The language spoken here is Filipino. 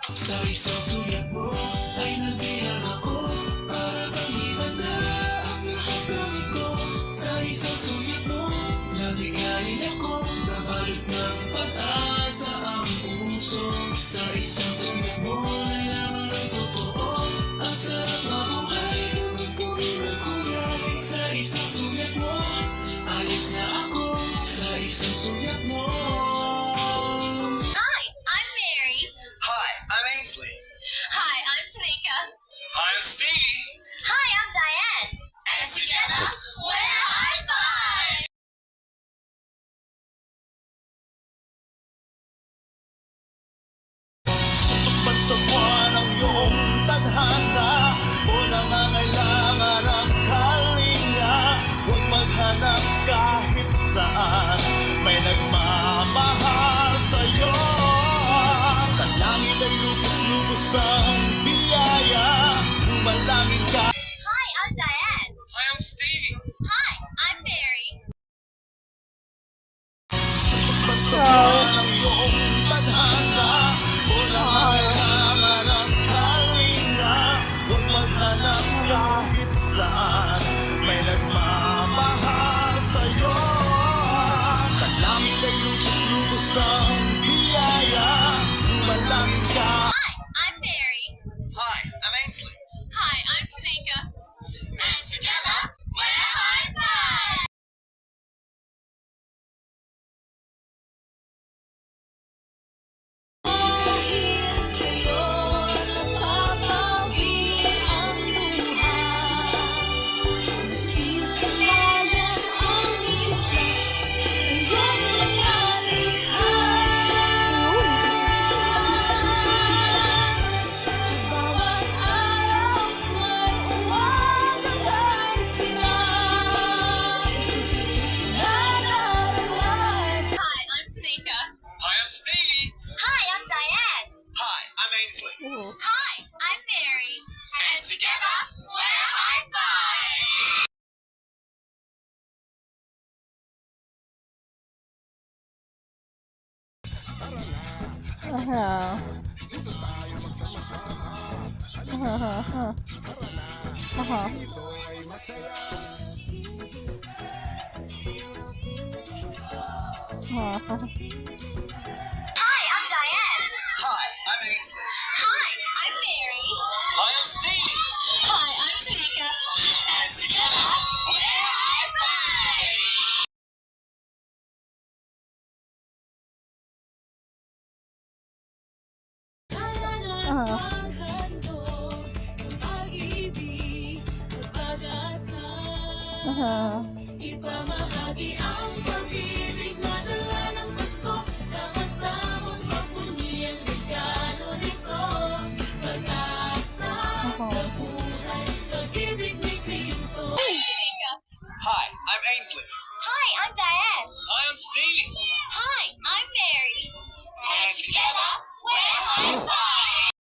Sa isang sulat mo ay nabilang ako. Para bang iba na ang lahat ng ito. Sa isang sulat mo nabigayin ako. Nabalot ng pag-asa ang puso. Sa isang sulat mo nalaman ng totoo. Ang sarap mabuhay puri ng kulay. Sa isang sulat mo ayos na ako. Sa isang sulat mo. Hi, I'm Mary. Hi, I'm Ainsley. Hi, I'm Tanika. Hi, I'm Stevie. Hi, I'm Diane. And together, we're High Five! Sutupad sa buwan ang iyong tadhana. O nangangailangan ang kalinga. Huwag maghanap kahit saan. May nagmamahal sa'yo. Sa langit ay lubos-lubos ang biyaya. Lumalangin ka. Hi, I'm Diane. Hi, I'm Stevie. Hi, I'm Mary. Basta ang iyong tadhana. O nangangailangan ang kalinga. Huwag maghanap kahit saan. May nagmamahal sa'yo. Sa langit ay lubos-lubos ang biyaya. Lumalangin ka. Hi, I'm Mary. Hi, I'm Ainsley. Hi, I'm Tanika. And together, we're High Five! Hi, I'm Tanika. Hi, I'm Stevie. Hi, I'm Diane. Hi, I'm Ainsley. Hi, I'm Mary. And together, we're High Five! Hi, I'm Diane. Hi, I'm Ainsley. Hi, I'm Mary. Hi, I'm Stevie. Hi, I'm Tanika. And together, we're High Five! Ipamahagi ang pag-ibig na dala ng Pasko. Sama-samang pagbunyi ang regalo nito. Pag-asa sa buhay, pag-ibig ni Kristo. I'm Tanika. Hi, I'm Ainsley. Hi, I'm Diane. Hi, I'm Stevie. Hi, I'm Mary. And together, we're High Five!